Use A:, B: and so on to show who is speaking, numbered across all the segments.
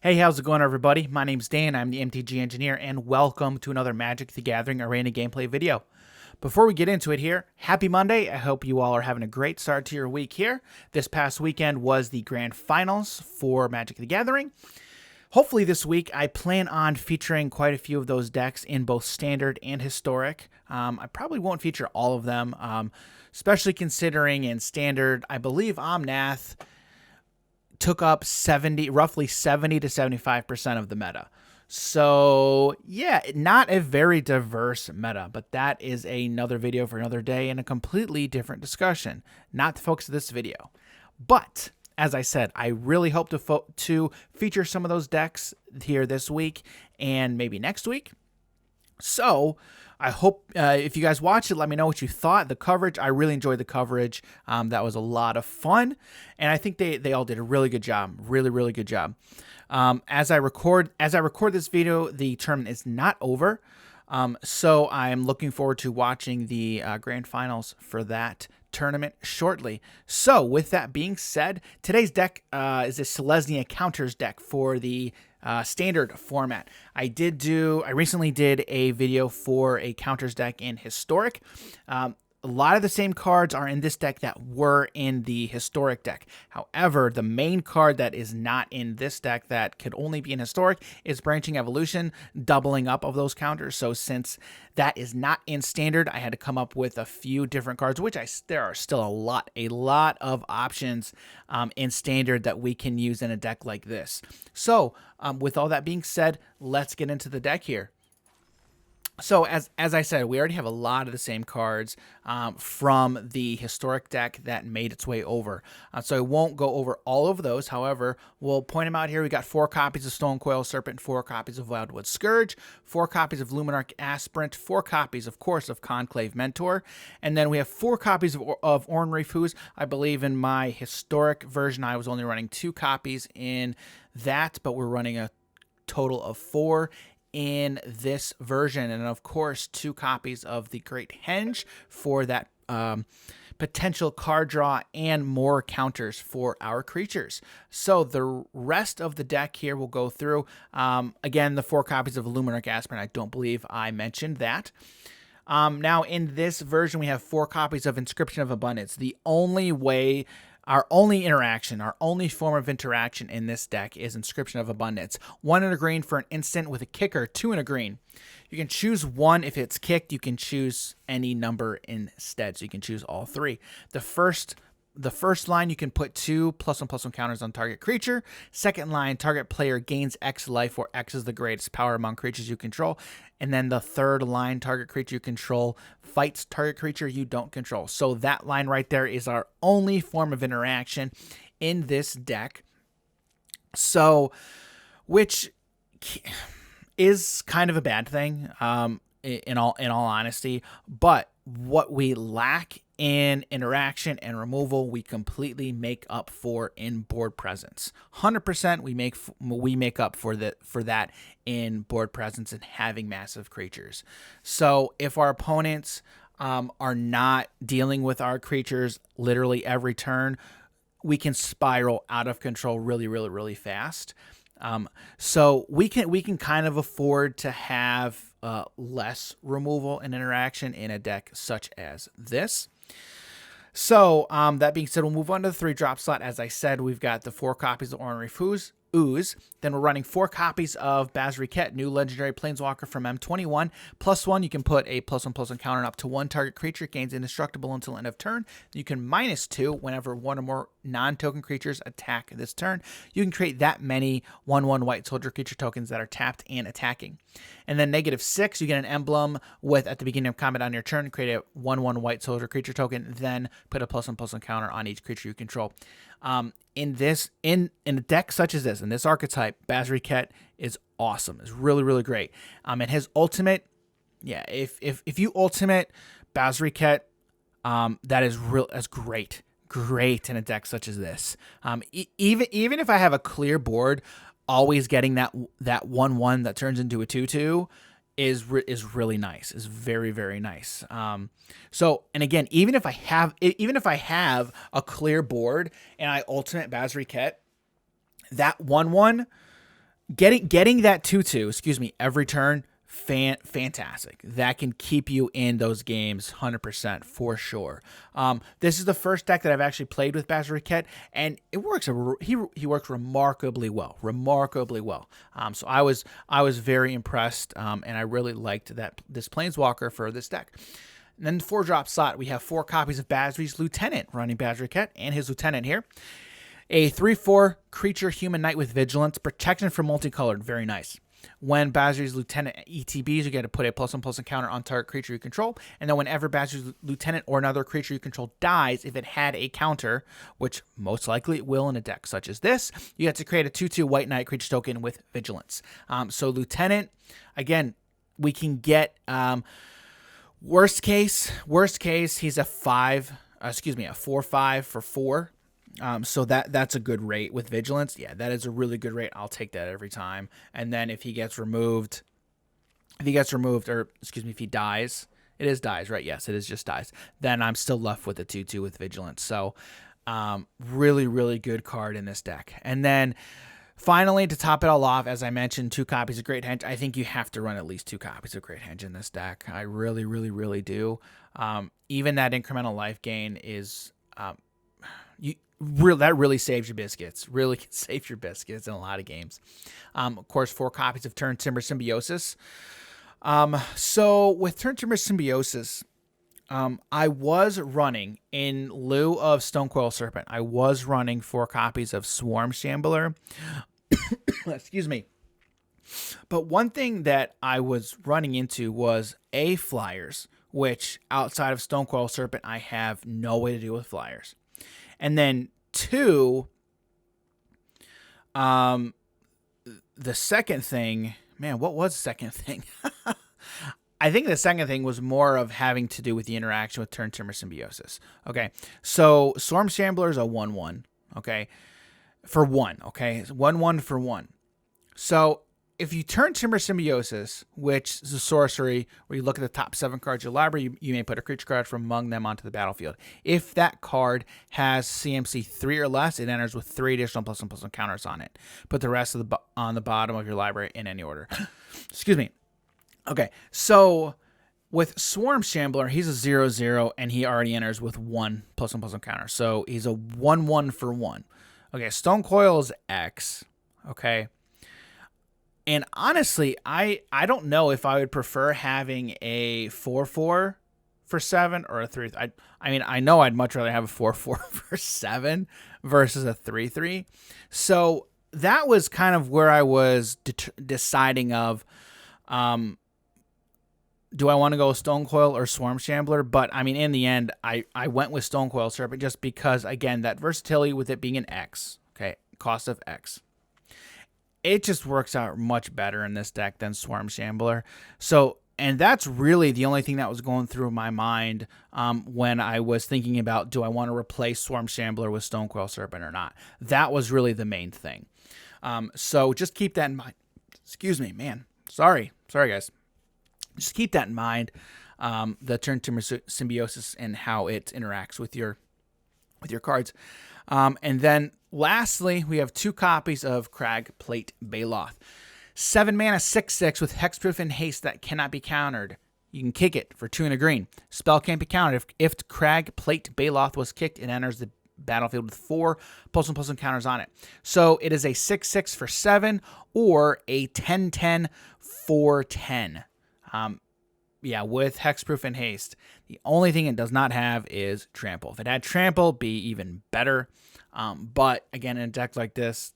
A: Hey, how's it going, everybody? My name's Dan, I'm the MTG engineer, and welcome to another Magic the Gathering Arena gameplay video. Before we get into it here, happy Monday. I hope you all are having a great start to your week here. This past weekend was the grand finals for Magic the Gathering. Hopefully this week I plan on featuring quite a few of those decks in both standard and historic. I probably won't feature all of them, especially considering in standard, I believe Omnath took up roughly 70 to 75% of the meta. So yeah, not a very diverse meta, but that is another video for another day and a completely different discussion, not the focus of this video. But as I said, I really hope to feature some of those decks here this week and maybe next week. So I hope if you guys watched it, let me know what you thought. The coverage, I really enjoyed the coverage. That was a lot of fun, and I think they all did a really good job. Really good job. As I record this video, the tournament is not over, so I'm looking forward to watching the grand finals for that tournament shortly. So with that being said, today's deck is a Selesnya Counters deck for the standard format. I recently did a video for a counters deck in historic. A lot of the same cards are in this deck that were in the historic deck. However, the main card that is not in this deck that could only be in historic is Branching Evolution, doubling up of those counters. So since that is not in standard, I had to come up with a few different cards, which there are still a lot of options in standard that we can use in a deck like this. So with all that being said, let's get into the deck here. So as I said, we already have a lot of the same cards from the historic deck that made its way over. So I won't go over all of those. However, we'll point them out here. We got 4 copies of Stonecoil Serpent, 4 copies of Wildwood Scourge, 4 copies of Luminarch Aspirant, 4 copies, of course, of Conclave Mentor, and then we have 4 copies of Ornery Foos. I believe in my historic version, I was only running 2 copies in that, but we're running a total of 4 in this version, and of course 2 copies of the Great Henge for that potential card draw and more counters for our creatures. So the rest of the deck here we'll go through. Again, the 4 copies of Luminarch Aspirant, I don't believe I mentioned that. Now in this version we have 4 copies of Inscription of Abundance. Our only form of interaction in this deck is Inscription of Abundance. 1 and a green for an instant with a kicker, 2 and a green. You can choose 1 if it's kicked. You can choose any number instead, so you can choose all 3. The first line, you can put 2 +1/+1 counters on target creature. Second line, target player gains X life, where X is the greatest power among creatures you control. And then the third line, target creature you control fights target creature you don't control. So that line right there is our only form of interaction in this deck. So, which is kind of a bad thing, in all honesty. But what we lack in interaction and removal, we completely make up for in board presence. 100% we make up for that in board presence and having massive creatures. So if our opponents are not dealing with our creatures literally every turn, we can spiral out of control really fast. So we can kind of afford to have less removal and interaction in a deck such as this. So that being said, we'll move on to the 3-drop slot. As I said, we've got the 4 copies of Ornery Foos. Then we're running 4 copies of Bazriket, new legendary planeswalker from M21. +1, you can put a +1/+1 counter up to 1 target creature, gains indestructible until end of turn. You can -2 whenever 1 or more non-token creatures attack this turn. You can create that many 1/1 white soldier creature tokens that are tapped and attacking. And then -6, you get an emblem with, at the beginning of combat on your turn, create a 1/1 white soldier creature token, then put a +1/+1 counter on each creature you control. In a deck such as this, in this archetype, Bazriket is awesome. It's really great. And his ultimate, yeah, if you ultimate Bazriket, that's great in a deck such as this. Even if I have a clear board, always getting that 1/1 that turns into a 2/2 is really nice. Is very nice. So, and again, even if I have a clear board and I ultimate Bazriket, that 1/1 Getting that 2/2, excuse me, every turn, fantastic. That can keep you in those games 100% for sure. This is the first deck that I've actually played with Bazooket, and it works. He works remarkably well, so I was very impressed, and I really liked this Planeswalker for this deck. And then the 4-drop slot, we have 4 copies of Bazri's Lieutenant running Bazooket and his Lieutenant here. A 3/4 creature human knight with vigilance, protection from multicolored, very nice. When Bazri's Lieutenant ETBs, you get to put a +1/+1 counter on target creature you control, and then whenever Bazri's Lieutenant or another creature you control dies, if it had a counter, which most likely it will in a deck such as this, you have to create a 2/2 white knight creature token with vigilance. So Lieutenant, again, we can get worst case, he's a 4/5 for 4. So that's a good rate with vigilance. Yeah, that is a really good rate. I'll take that every time. And then if he gets removed, or excuse me, if he dies, it is dies, right? Yes, it is just dies. Then I'm still left with a 2/2 with vigilance. So, really, really good card in this deck. And then finally, to top it all off, as I mentioned, 2 copies of Great Henge. I think you have to run at least 2 copies of Great Henge in this deck. I really, really, really do. Even that incremental life gain is, that really saves your biscuits. Really can save your biscuits in a lot of games. Of course, 4 copies of Turntimber Symbiosis. So with Turntimber Symbiosis, I was running, in lieu of Stonecoil Serpent, I was running 4 copies of Swarm Shambler. Excuse me. But one thing that I was running into was flyers, which outside of Stonecoil Serpent, I have no way to deal with flyers. And then 2, the second thing, man, what was the second thing? I think the second thing was more of having to do with the interaction with Turntimber Symbiosis. Okay, so Swarm Shambler is a 1/1, okay, for 1, okay, 1/1 for 1. So if you Turntimber Symbiosis, which is a sorcery where you look at the top 7 cards of your library, you may put a creature card from among them onto the battlefield. If that card has CMC 3 or less, it enters with 3 additional +1/+1 counters on it. Put the rest of on the bottom of your library in any order. Excuse me. Okay, so with Swarm Shambler, he's a 0/0, and he already enters with 1 +1/+1 counter. So he's a 1/1 for 1. Okay, Stonecoil is X. Okay. And honestly, I don't know if I would prefer having a 4/4 for 7 or a 3. I mean, I know I'd much rather have a 4/4 for 7 versus a 3/3. So that was kind of where I was deciding of, do I want to go Stonecoil or Swarm Shambler? But I mean, in the end, I went with Stonecoil Serpent just because, again, that versatility with it being an X, okay, cost of X. It just works out much better in this deck than Swarm Shambler. So, and that's really the only thing that was going through my mind when I was thinking about, do I want to replace Swarm Shambler with Stonecoil Serpent or not? That was really the main thing. So just keep that in mind. Excuse me, man. Sorry, guys. Just keep that in mind. The Turntimber Symbiosis and how it interacts with your cards. And then lastly, we have 2 copies of Cragplate Baloth. 7 mana, 6/6 with hexproof and haste that cannot be countered. You can kick it for 2 and a green. Spell can't be countered. If Cragplate Baloth was kicked, it enters the battlefield with 4 +1/+1 counters on it. So it is a 6/6 for 7 or a 10/10 for 10. Yeah, with hexproof and haste. The only thing it does not have is trample. If it had trample, it'd be even better. But again, in a deck like this,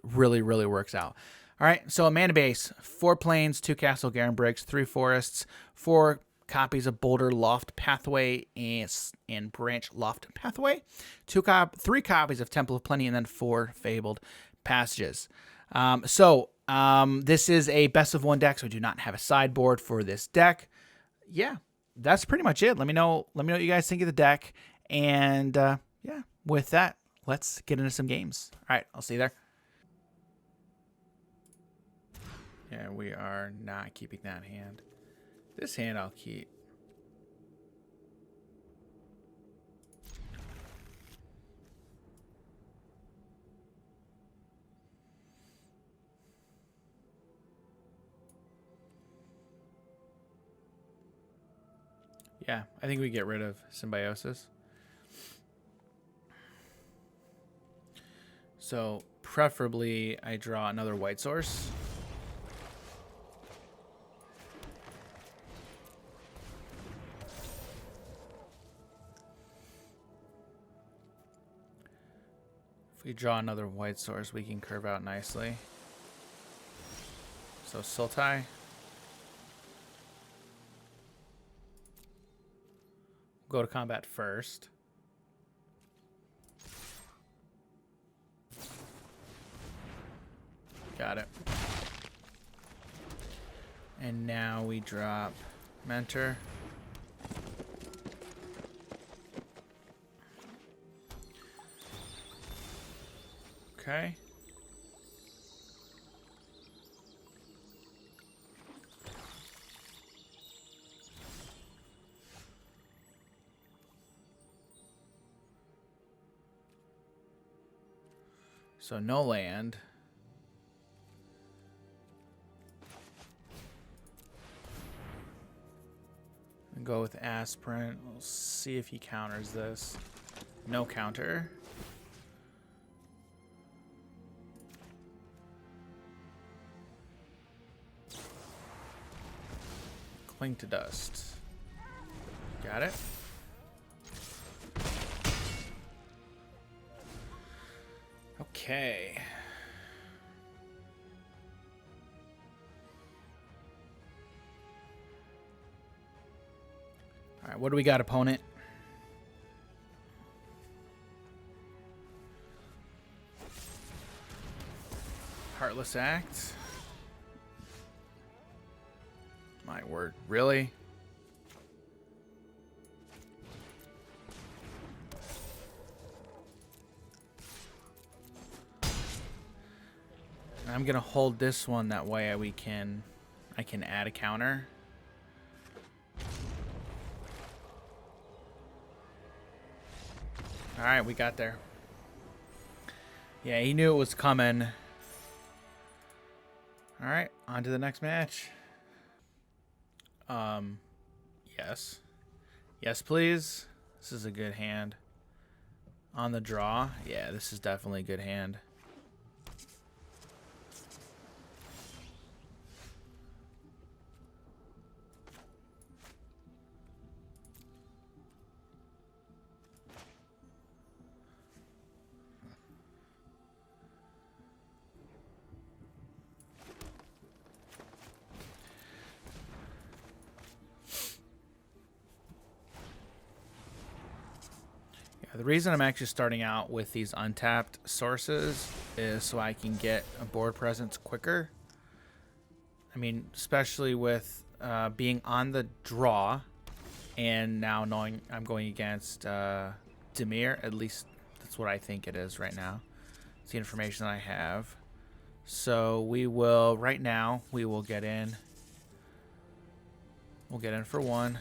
A: really, really works out. All right, so a mana base, 4 plains, 2 castle Garen Briggs, 3 forests, 4 copies of Boulder Loft Pathway and Branch Loft Pathway, 3 copies of Temple of Plenty, and then 4 Fabled Passages. This is a best of 1 deck, so we do not have a sideboard for this deck. Yeah, that's pretty much it. Let me know what you guys think of the deck. And yeah, with that, let's get into some games. All right, I'll see you there. Yeah, we are not keeping that hand. This hand I'll keep. Yeah, I think we get rid of Symbiosis. So preferably I draw another white source. If we draw another white source, we can curve out nicely. So Sultai. Go to combat first. Got it. And now we drop Mentor. Okay. So no land. And go with Aspirant. We'll see if he counters this. No counter. Cling to Dust. Got it. Okay. All right, what do we got, opponent? Heartless Act. My word, really? I'm gonna hold this one, that way I can add a counter. All right, we got there. Yeah, he knew it was coming. All right, on to the next match. Yes. Yes, please. This is a good hand. On the draw. Yeah, this is definitely a good hand. The reason I'm actually starting out with these untapped sources is so I can get a board presence quicker. I mean, especially with being on the draw and now knowing I'm going against Dimir. At least that's what I think it is right now. It's the information that I have. So we will, right now, we will get in. We'll get in for one.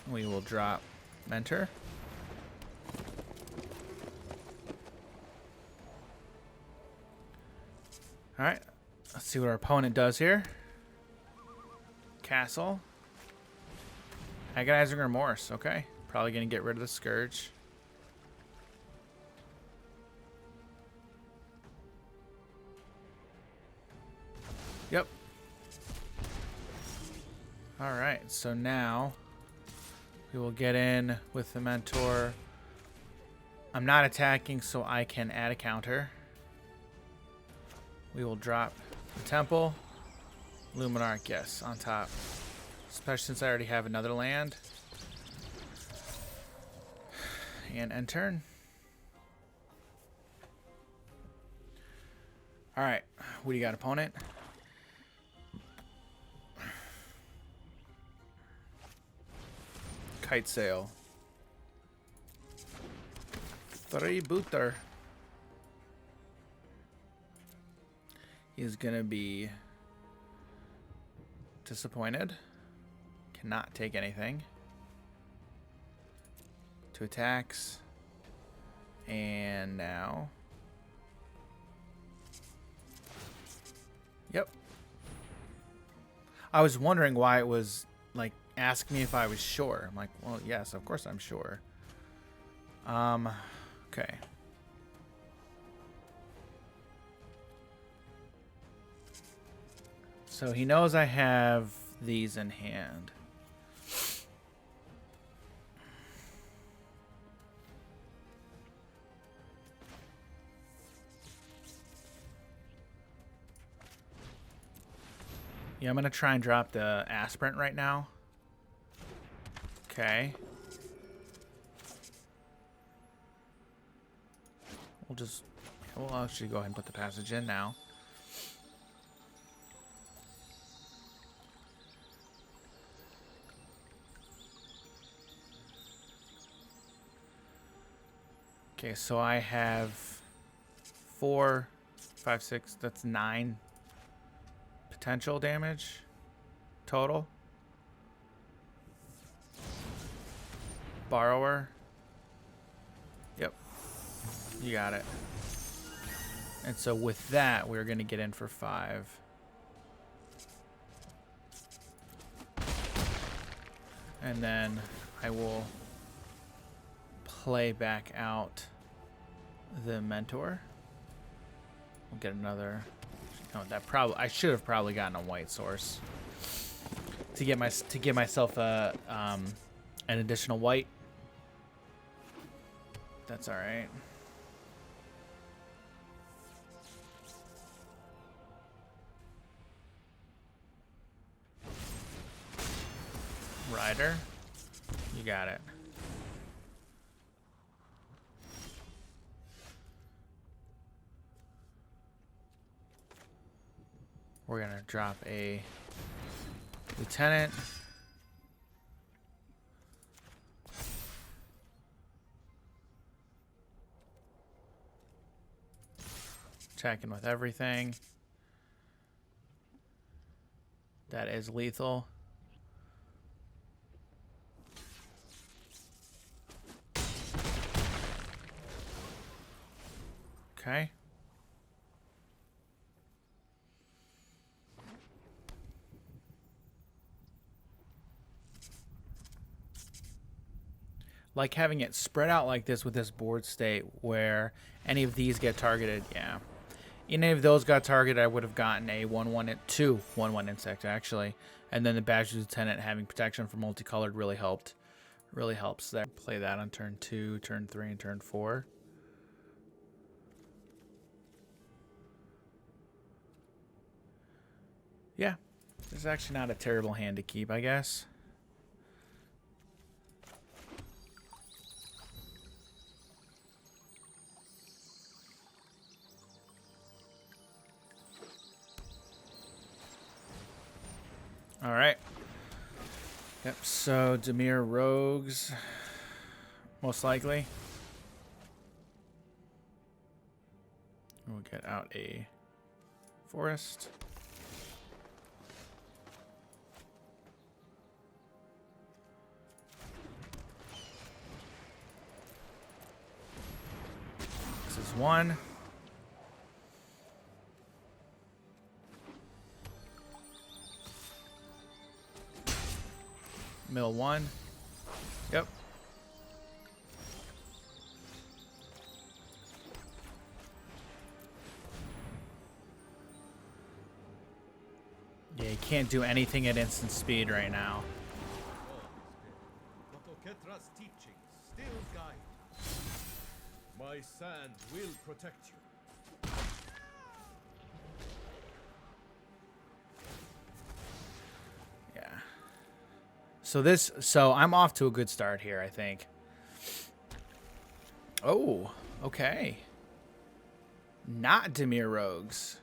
A: We will drop Mentor. All right, let's see what our opponent does here. Castle. Agonizing Remorse. Okay, probably gonna get rid of the Scourge. Yep. All right, so now we will get in with the Mentor. I'm not attacking, so I can add a counter. We will drop the Temple. Luminarch, yes, on top. Especially since I already have another land. And end turn. Alright, what do you got, opponent? Kite Sail. Freebooter. He's gonna be disappointed. Cannot take anything. 2 attacks. And now. Yep. I was wondering why it was like ask me if I was sure. I'm like, well, yes, of course I'm sure. Okay. So he knows I have these in hand. Yeah, I'm going to try and drop the aspirant right now. Okay. We'll actually go ahead and put the passage in now. Okay, so I have 4, 5, 6, that's 9 potential damage total. Borrower. Yep. You got it. And so with that, we're going to get in for 5. And then I will play back out the mentor. We'll get another. No, I should have probably gotten a white source to give myself a an additional white. That's all right. Rider, you got it. We're gonna drop a lieutenant. Checking with everything. That is lethal. Okay. Like having it spread out like this with this board state where any of these get targeted. Yeah. Any of those got targeted, I would have gotten a 1/1 insect actually. And then the Badge Lieutenant having protection for multicolored really helped. Really helps there. Play that on turn 2, turn 3, and turn 4. Yeah. This is actually not a terrible hand to keep, I guess. All right. Yep, so Dimir Rogues, most likely. We'll get out a forest. This is 1. Mill 1. Yep. Yeah, you can't do anything at instant speed right now.
B: Teaching still guide. My sand will protect you.
A: Yeah. So I'm off to a good start here, I think. Oh, okay. Not Dimir Rogues.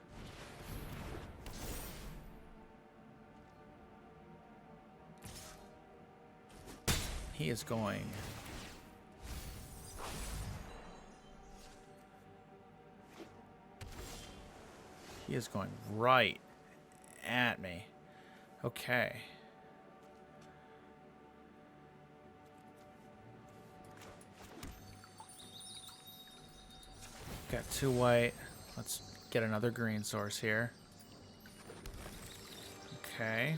A: He is going. He is going right at me. Okay. Got 2 white. Let's get another green source here. Okay.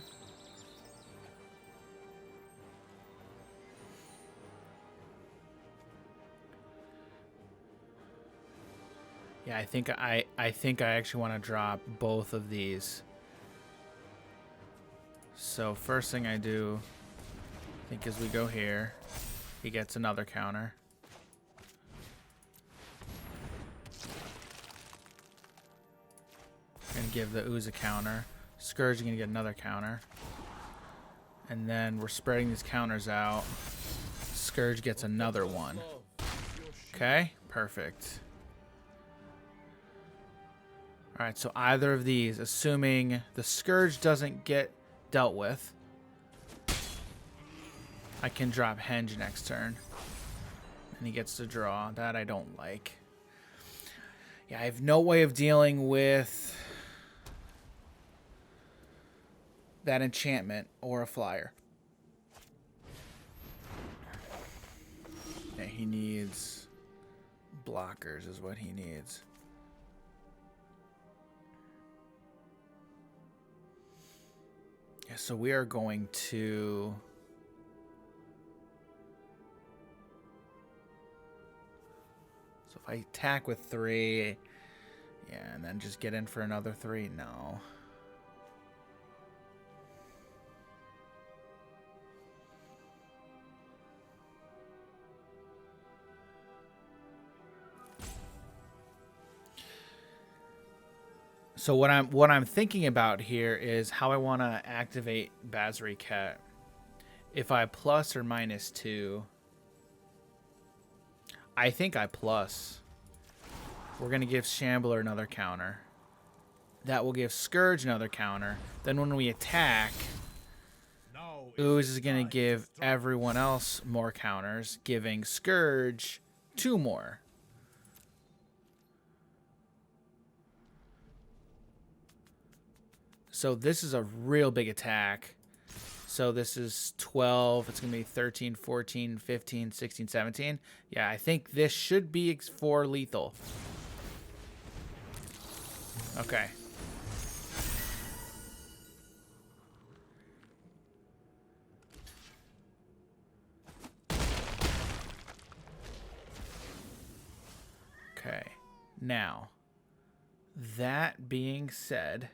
A: Yeah, I think I actually want to drop both of these. So first thing I do, I think, is we go here. He gets another counter. Gonna give the ooze a counter. Scourge is gonna get another counter. And then we're spreading these counters out. Scourge gets another one. Okay, perfect. Alright, so either of these, assuming the Scourge doesn't get dealt with, I can drop Henge next turn. And he gets to draw. That I don't like. Yeah, I have no way of dealing with that enchantment or a flyer. Yeah, he needs blockers is what he needs. Yeah, so we are going to... So if I attack with 3, yeah, and then just get in for another 3, no. So what I'm thinking about here is how I want to activate Basri Cat. If I plus or minus 2, I think I plus. We're gonna give Shambler another counter. That will give Scourge another counter. Then when we attack, Ooze is gonna give everyone else more counters, giving Scourge 2 more. So this is a real big attack. So this is 12. It's going to be 13, 14, 15, 16, 17. Yeah, I think this should be for lethal. Okay. Okay. Now, that being said...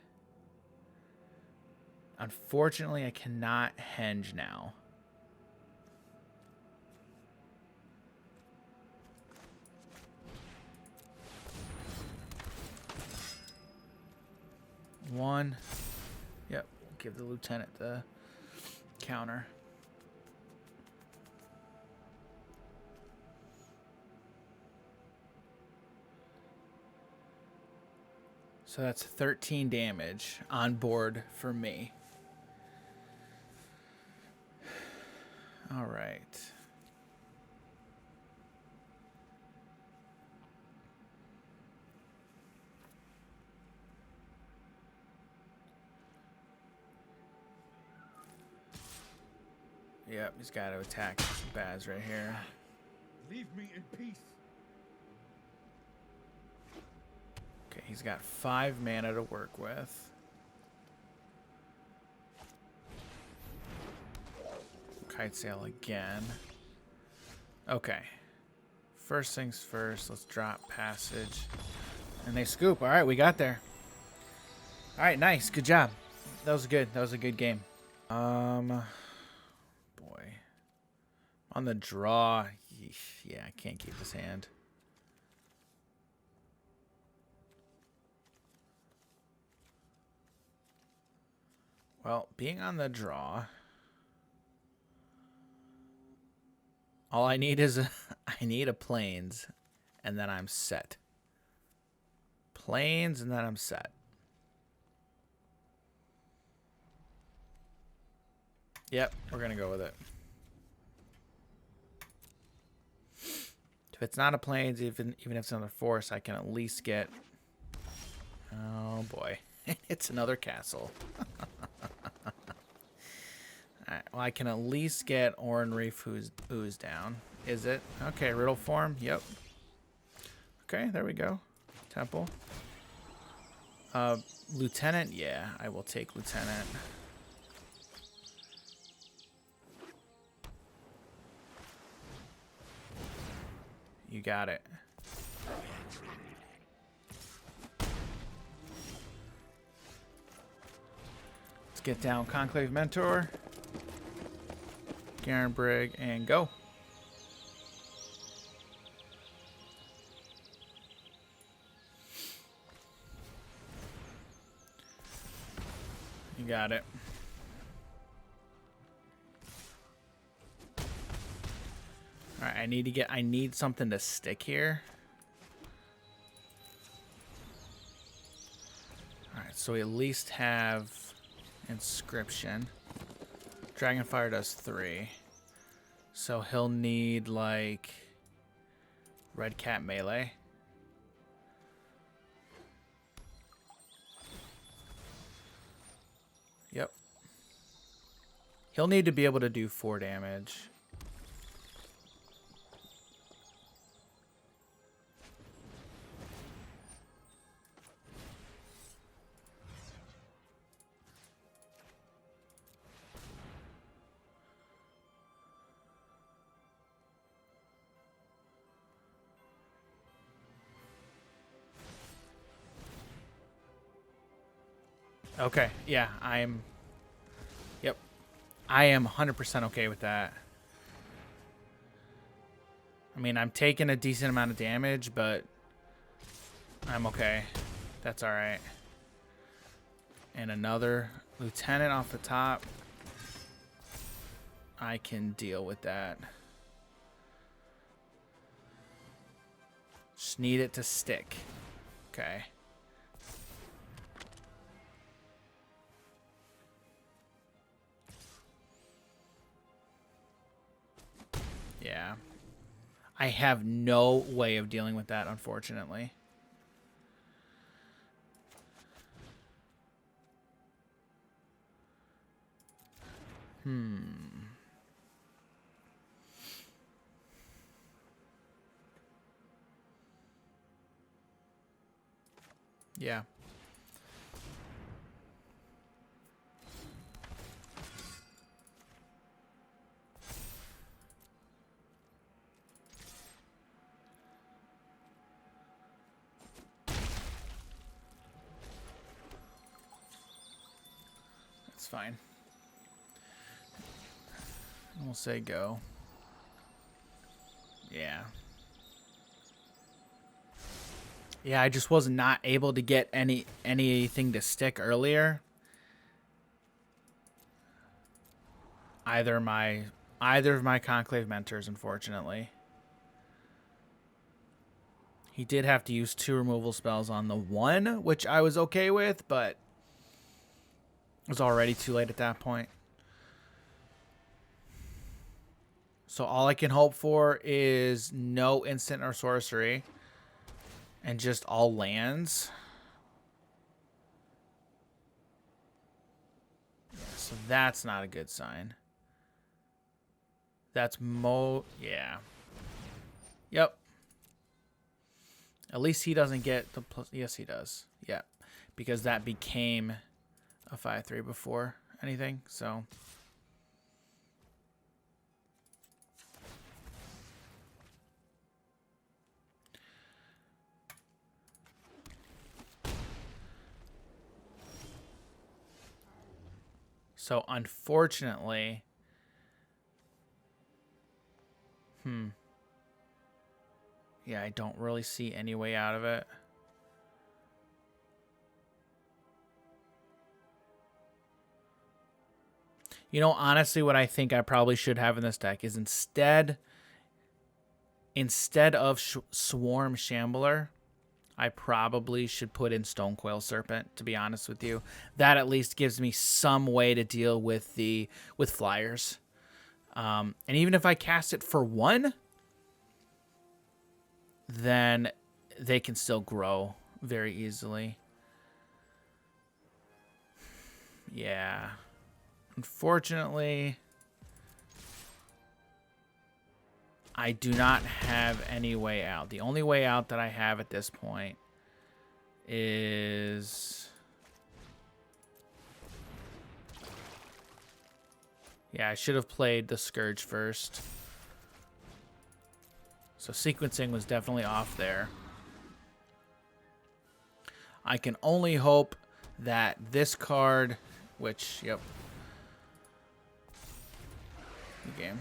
A: Unfortunately, I cannot henge now. One. Yep. Give the lieutenant the counter. So that's 13 damage on board for me. All right. Yep, he's got to attack Baz right here.
B: Leave me in peace.
A: Okay, he's got 5 mana to work with. Kite sail again. Okay. First things first, let's drop passage. And they scoop. All right, we got there. All right, nice. Good job. That was good. That was a good game. Boy. On the draw. Yeah, I can't keep this hand. Well, being on the draw... All I need is I need a plains, and then I'm set. Plains, and then I'm set. Yep, we're gonna go with it. If it's not a plains, even if it's another force, I can at least get... Oh boy, it's another castle. Alright, well, I can at least get Oran Reef Ooze down. Is it? Okay, Riddle form. Yep. Okay, there we go. Temple. Lieutenant? Yeah, I will take Lieutenant. You got it. get down Conclave Mentor, Garen Brig, and go. You got it. All right, I need something to stick here. All right, so we at least have inscription. Dragonfire does 3. So he'll need like Red Cat melee. Yep. He'll need to be able to do 4 damage. Okay, yeah, yep, I am 100% okay with that. I mean, I'm taking a decent amount of damage, but I'm okay. That's all right. And another lieutenant off the top. I can deal with that. Just need it to stick. Okay. Yeah. I have no way of dealing with that, unfortunately. Yeah. That's fine. We'll say go. Yeah. Yeah, I just was not able to get anything to stick earlier. Either of my Conclave Mentors, unfortunately. He did have to use 2 removal spells on the 1, which I was okay with, but it was already too late at that point. So all I can hope for is no instant or sorcery. And just all lands. Yeah, so that's not a good sign. That's yeah. Yep. At least he doesn't get the plus. Yes, he does. Yeah. Because that became a 5/3 before anything, so. So, unfortunately, yeah, I don't really see any way out of it. You know, honestly, what I think I probably should have in this deck is instead of Swarm Shambler, I probably should put in Stonecoil Serpent, to be honest with you. That at least gives me some way to deal with flyers. And even if I cast it for 1, then they can still grow very easily. Yeah. Unfortunately, I do not have any way out. The only way out that I have at this point is... Yeah, I should have played the Scourge first. So sequencing was definitely off there. I can only hope that this card which, yep. Good game.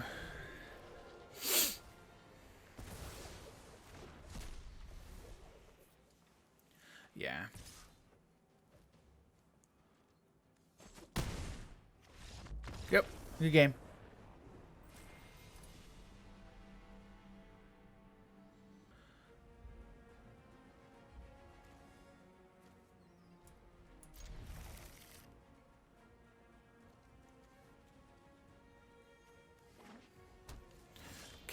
A: Yeah. Yep, good game.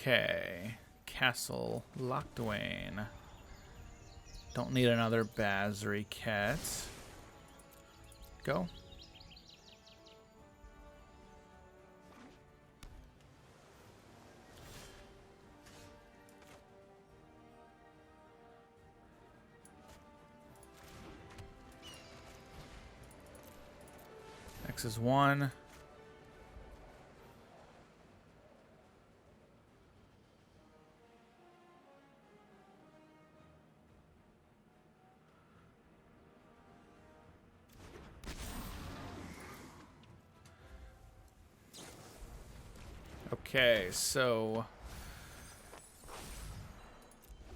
A: Okay, Castle Lockdwayne. Don't need another Basri Cat. Go. X is 1. Okay, so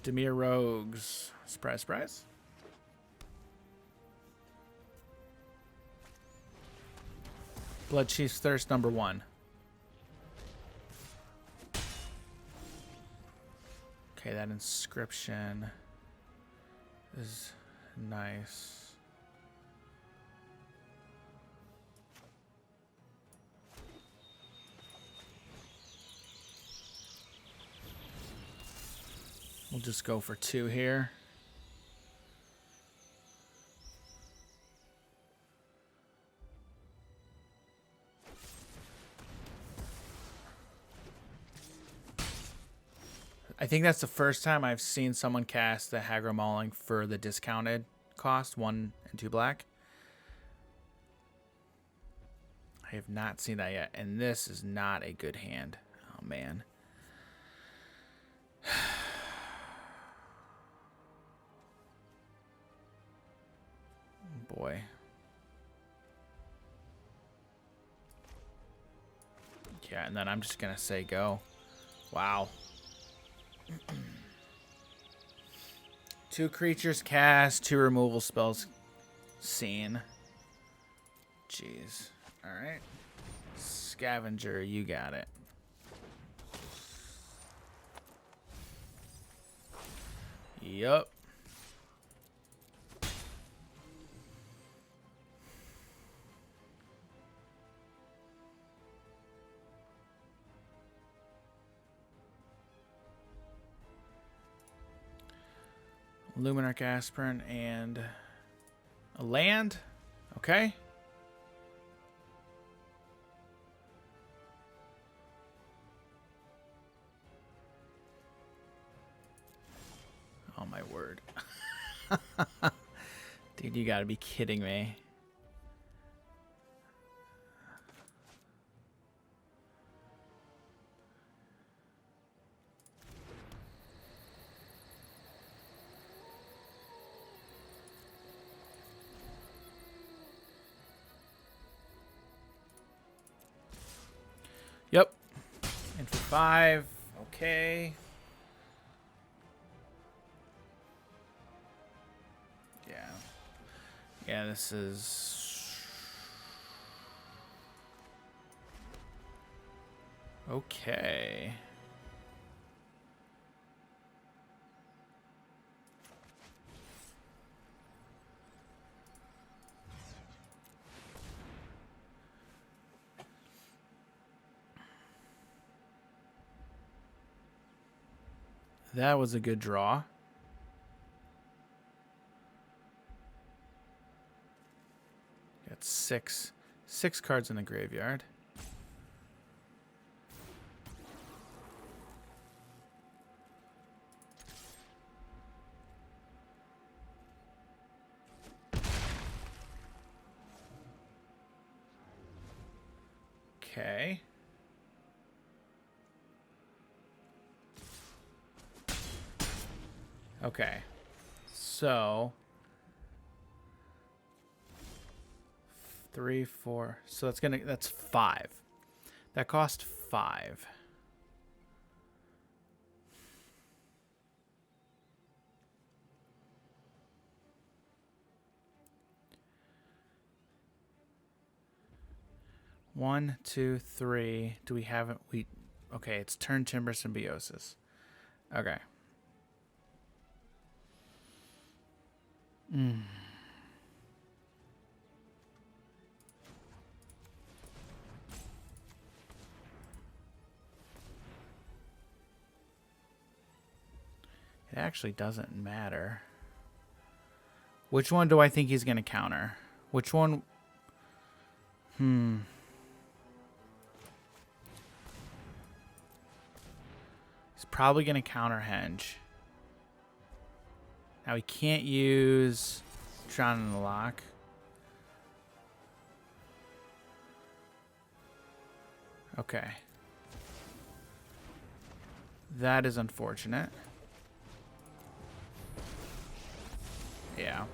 A: Demir Rogues. Surprise, surprise. Blood Chief's Thirst number 1. Okay, that inscription is nice. We'll just go for 2 here. I think that's the first time I've seen someone cast the Hagra Mauling for the discounted cost, 1 and 2 black. I have not seen that yet, and this is not a good hand. Oh, man. Boy. Yeah, and then I'm just gonna say go. Wow. 2 creatures cast, 2 removal spells seen. Jeez. Alright. Scavenger, you got it. Yup. Luminarch Aspirant and a land. Okay. Oh my word. Dude, you gotta be kidding me. Yep. And for 5. Okay. Yeah. Yeah, this is... Okay. That was a good draw. Got 6 cards in the graveyard. Okay. Okay. So 3, 4. So that's 5. That cost 5. One, 2, 3. Do we have it? Okay, it's turn timber symbiosis. Okay. It actually doesn't matter. Which one do I think he's going to counter? Which one? He's probably going to counter Henge. Now he can't use Drown in the Lock. Okay. That is unfortunate. Yeah.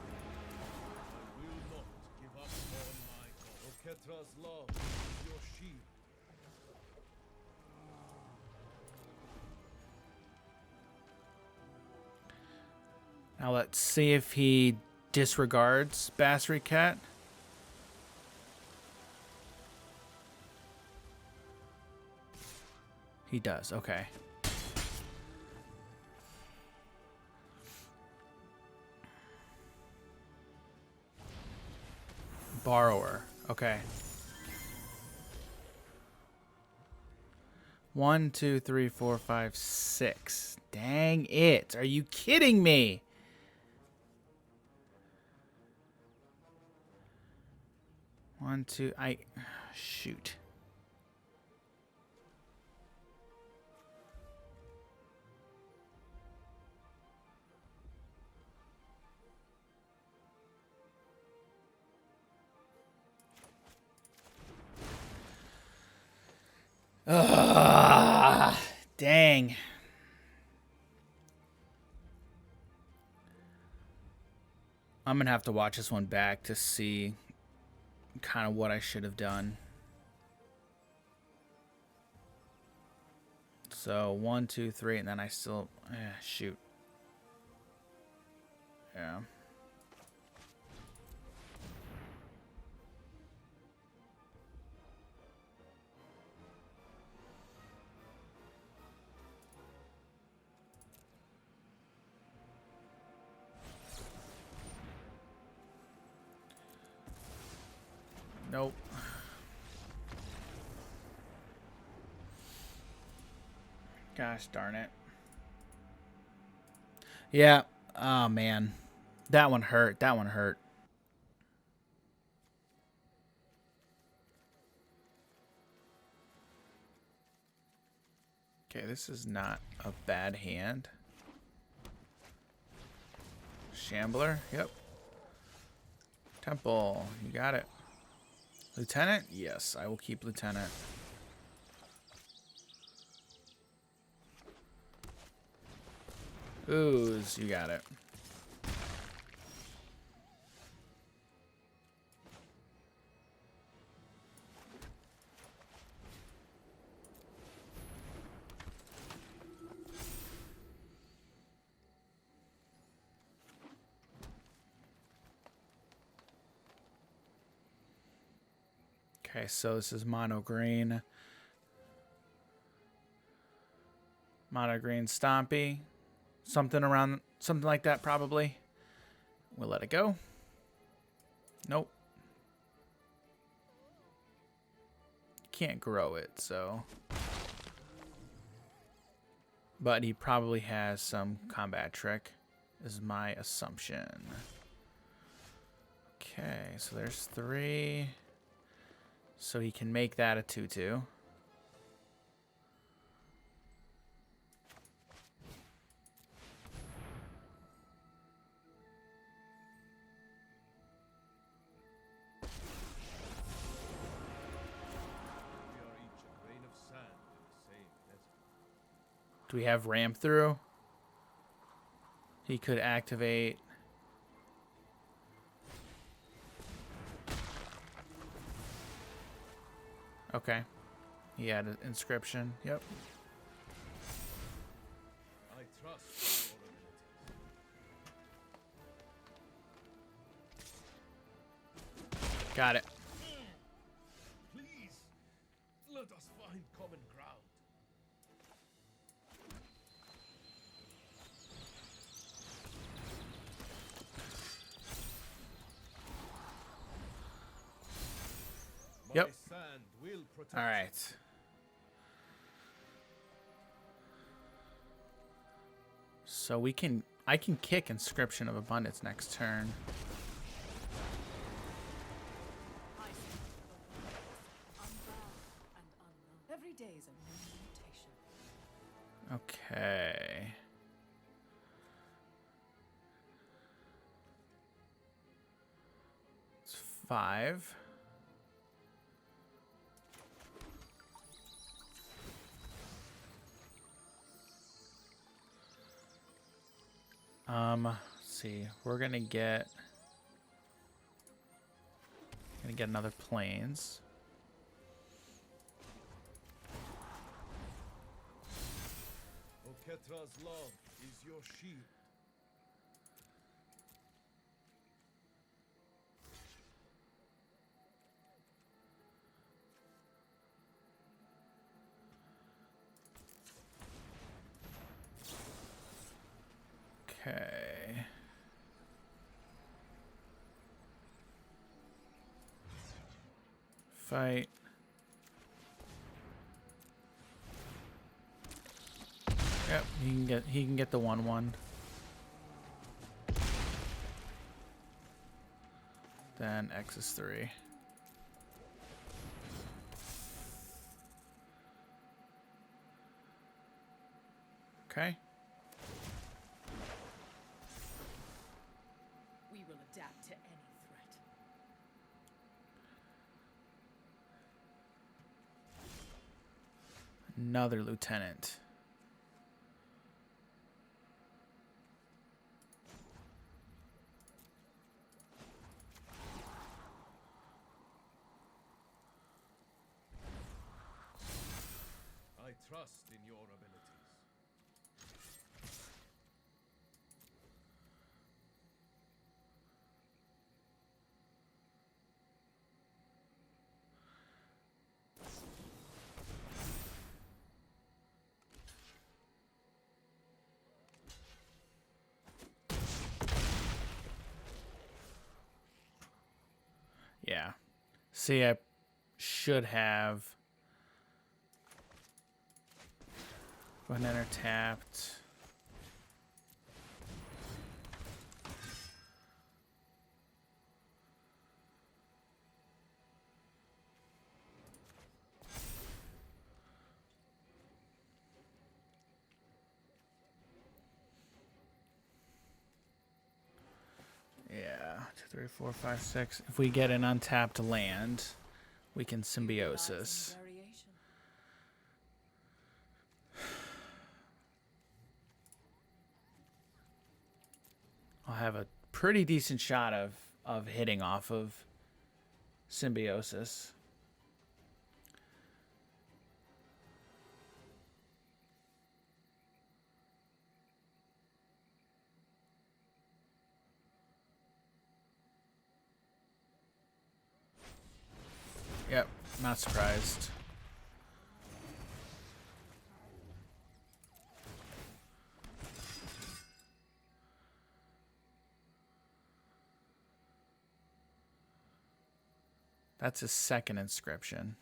A: Now let's see if he disregards Basri Cat. He does, okay. Borrower, okay. 1, 2, 3, 4, 5, 6. Dang it. Are you kidding me? One, two, shoot. Ugh, dang. I'm going to have to watch this one back to see kind of what I should have done. So 1, 2, 3, and then I still, shoot. Yeah. Nope. Gosh darn it. Yeah. Oh, man. That one hurt. That one hurt. Okay, this is not a bad hand. Shambler. Yep. Temple. You got it. Lieutenant? Yes, I will keep Lieutenant. Ooze, you got it. Okay, so this is mono green. Mono green Stompy. Something like that probably. We'll let it go. Nope. Can't grow it, so. But he probably has some combat trick, is my assumption. Okay, so there's 3. So he can make that a 2/2. Do we have ramp through? He could activate. Okay. He had an inscription. Yep.
B: I trust your abilities.
A: Got it.
B: Please, let us find common ground. My
A: Yep.
B: sand will protect
A: All
B: you.
A: right. So I can kick Inscription of Abundance next turn.
C: Every day is a new mutation.
A: Okay. It's 5. Let's see. We're gonna get another planes.
B: Oketra's love is your shield.
A: Okay. Fight. Yep, he can get the 1/1. Then X is 3. Okay.
C: We will adapt to any threat.
A: Another lieutenant.
B: I trust in your abilities.
A: Yeah. See, I should have. Go ahead and enter tapped. Yeah, 2, 3, 4, 5, 6. If we get an untapped land, we can symbiosis.
C: Variation.
A: I'll have a pretty decent shot of hitting off of symbiosis. Yep, not surprised. That's his second inscription.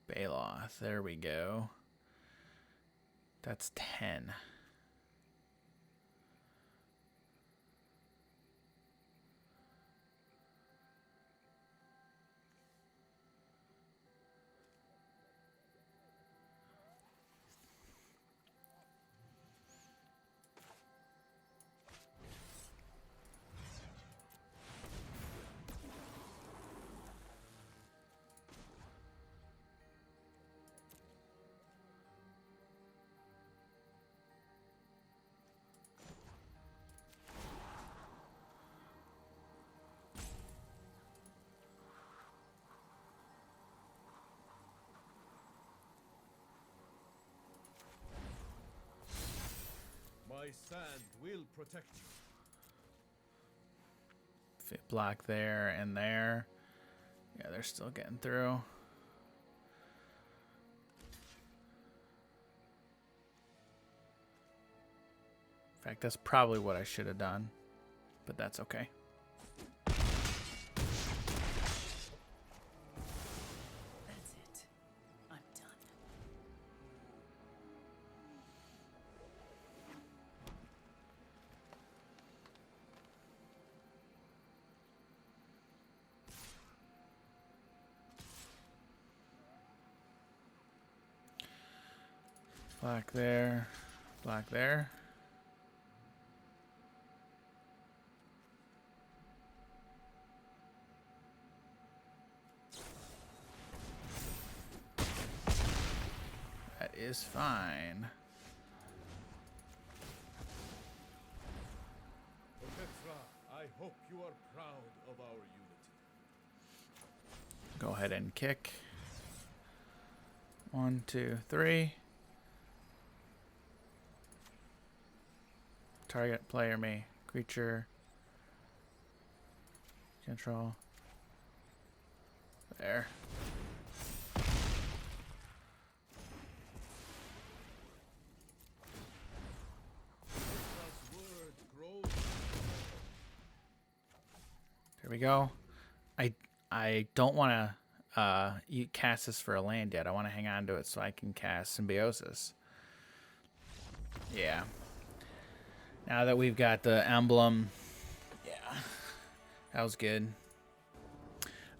A: Baloth, there we go. That's 10.
B: My sand will protect you.
A: Block there and there. Yeah, they're still getting through. In fact, that's probably what I should have done, but that's okay.
C: That's it. I'm done.
A: Black there, black there. That is fine.
B: Petra, I hope you are proud of our unity.
A: Go ahead and kick. 1, 2, 3. Target player me. Creature. Control. There.
B: Petra's word grows.
A: There we go. I don't want to you cast this for a land yet. I want to hang on to it so I can cast Symbiosis. Yeah. Now that we've got the emblem, yeah, that was good.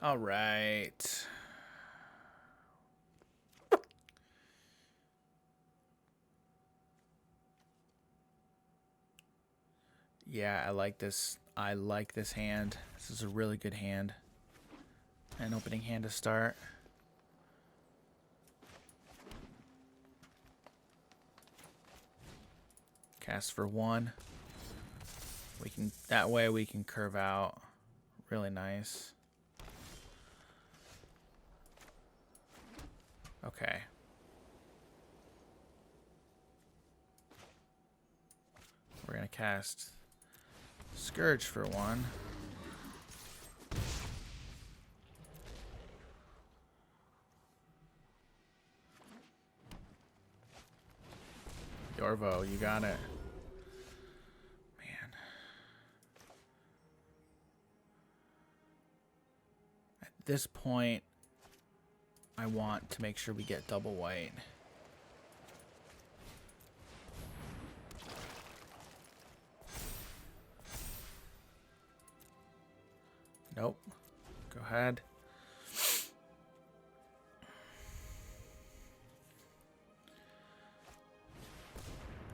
A: All right. Yeah, I like this. I like this hand. This is a really good hand. An opening hand to start. Cast for 1. We can that way we can curve out. Really nice. Okay. We're gonna cast Scourge for 1. Yorvo, you got it. Man. At this point, I want to make sure we get double white. Nope. Go ahead.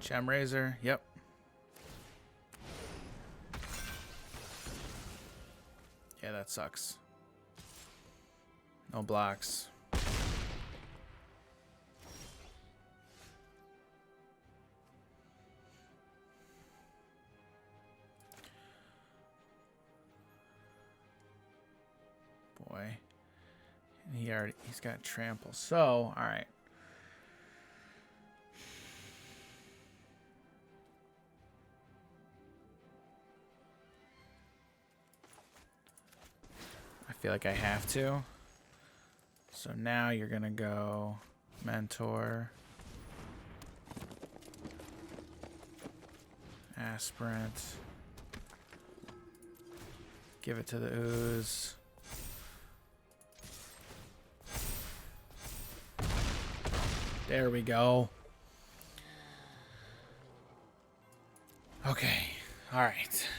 A: Gem Razor, yep. Yeah, that sucks. No blocks. Boy. And he's got trample. So, alright. I feel like I have to. So now you're gonna go Mentor, Aspirant, give it to the ooze. There we go. Okay, all right.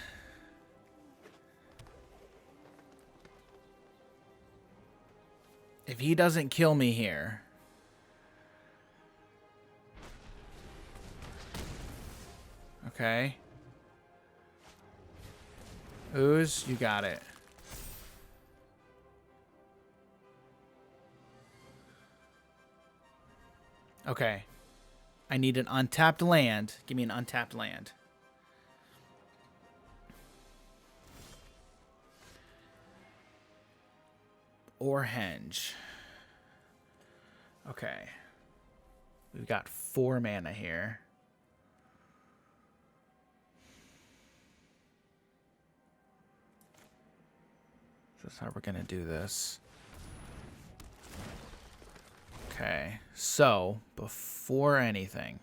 A: If he doesn't kill me here, okay. Ooze, you got it. Okay. I need an untapped land. Give me an untapped land. Or Henge. Okay. We've got 4 mana here. That's how we're going to do this. Okay, so before anything,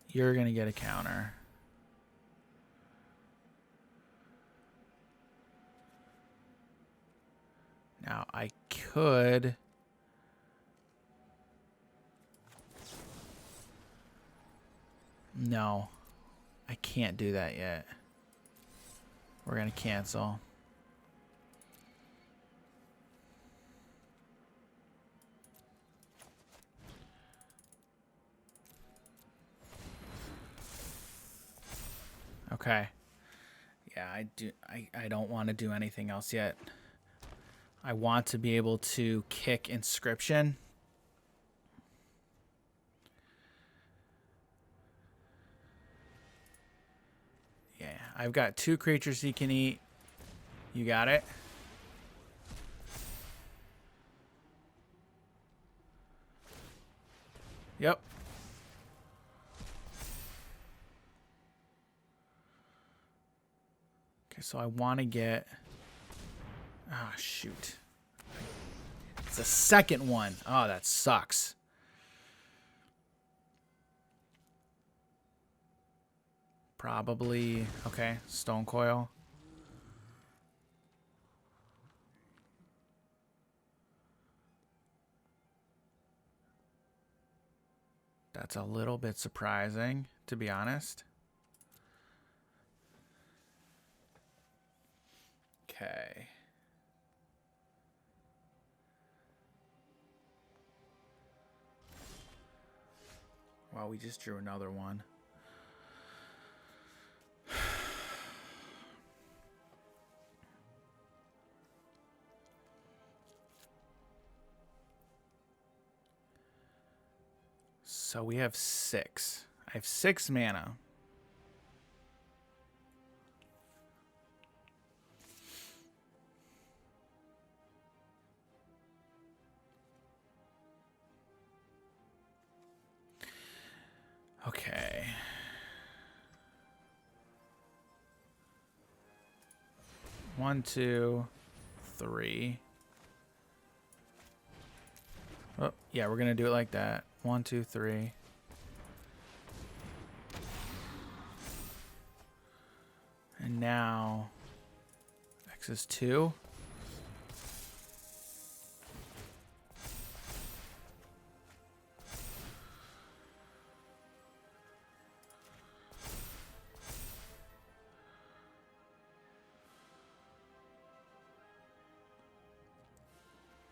A: you're going to get a counter. Now, I could... No, I can't do that yet. We're going to cancel. Okay. Yeah, I don't want to do anything else yet. I want to be able to kick inscription. Yeah, I've got 2 creatures he can eat. You got it? Yep. Okay, so I want to get... Ah, shoot. It's the second one. Oh, that sucks. Probably... Okay, Stone Coil. That's a little bit surprising, to be honest. Okay. Wow, we just drew another one. So we have 6. I have 6 mana. Okay. One, 2, 3. Oh, yeah, we're gonna do it like that. 1, 2, 3. And now X is 2.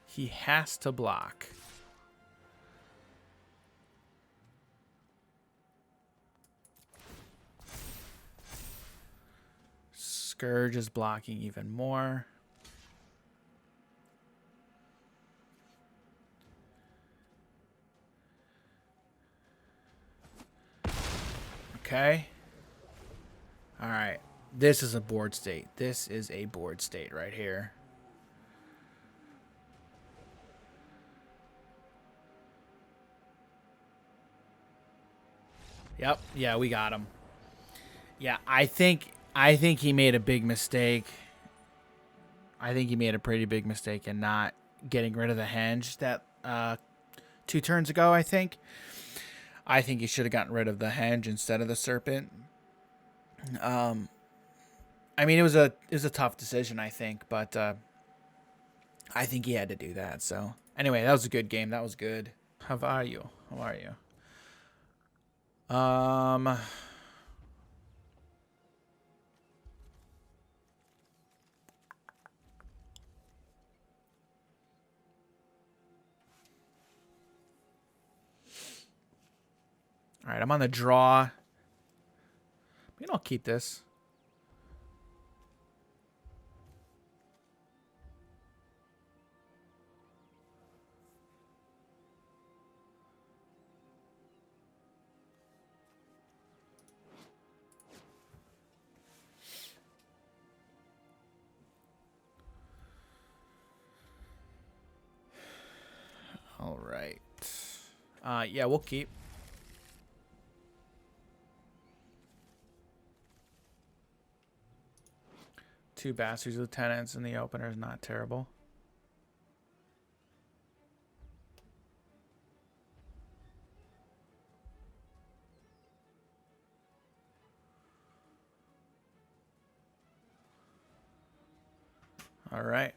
A: He has to block. Scourge is blocking even more. Okay. All right. This is a board state. This is a board state right here. Yep. Yeah, we got him. Yeah, I think he made a big mistake. I think he made a pretty big mistake in not getting rid of the henge that 2 turns ago, I think. I think he should have gotten rid of the henge instead of the serpent. I mean, it was a tough decision, I think, but I think he had to do that. So anyway, that was a good game. That was good. How are you? How are you? All right, I'm on the draw. Maybe I'll keep this. All right. Yeah, we'll keep. 2 Bastards Lieutenants in the opener is not terrible. All right.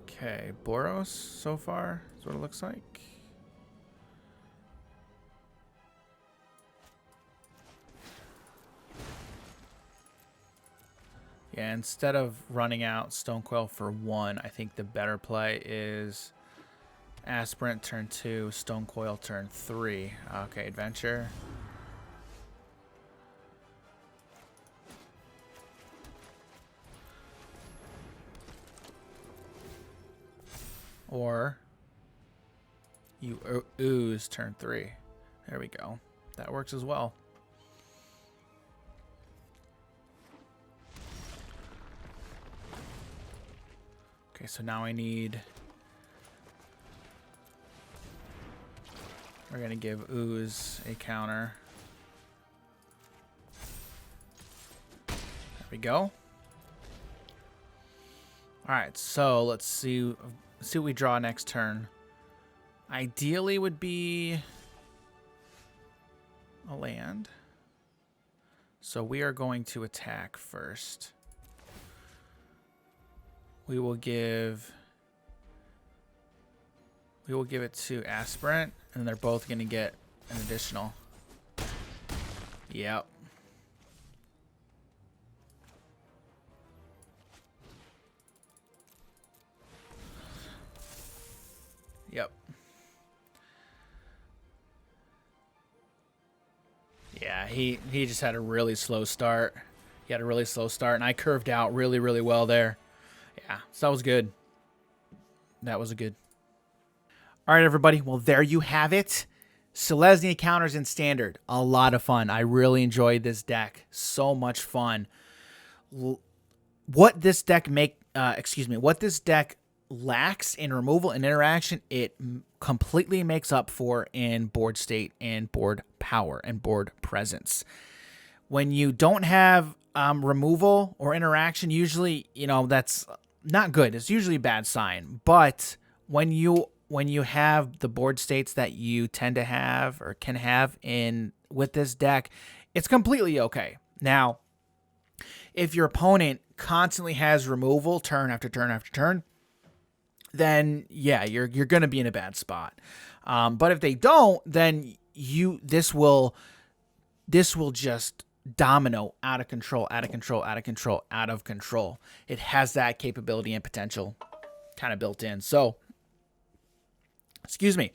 A: Okay, Boros so far is what it looks like. Yeah, instead of running out Stonecoil for 1, I think the better play is Aspirant turn 2, Stonecoil turn 3. Okay, Adventure. Or you ooze turn 3. There we go. That works as well. Okay, so now I need... We're going to give ooze a counter. There we go. Alright, so let's see what we draw next turn. Ideally would be a land. So we are going to attack first. We will give it to Aspirant, and they're both going to get an additional. Yep. Yep. Yeah, he just had a really slow start. He had a really slow start, and I curved out really, really well there. Yeah, so that was good. That was a good. All right, everybody. Well, there you have it. Selesnya Counters in Standard. A lot of fun. I really enjoyed this deck. So much fun. What this deck what this deck lacks in removal and interaction, it completely makes up for in board state and board power and board presence. When you don't have removal or interaction, usually, that's not good. It's usually a bad sign. But when you have the board states that you tend to have or can have with this deck, it's completely okay. Now, if your opponent constantly has removal turn after turn after turn, then yeah, you're going to be in a bad spot. But if they don't, then this will just domino out of control, out of control, out of control, out of control. It has that capability and potential kind of built in. So, excuse me.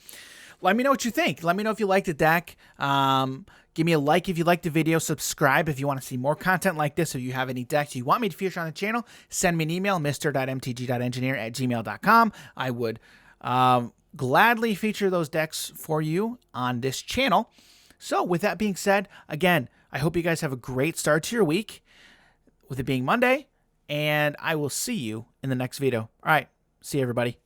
A: Let me know what you think. Let me know if you liked the deck. Give me a like if you liked the video. Subscribe if you want to see more content like this. If you have any decks you want me to feature on the channel, send me an email, mr.mtg.engineer@gmail.com. I would gladly feature those decks for you on this channel. So with that being said, again, I hope you guys have a great start to your week, with it being Monday, and I will see you in the next video. All right, see you, everybody.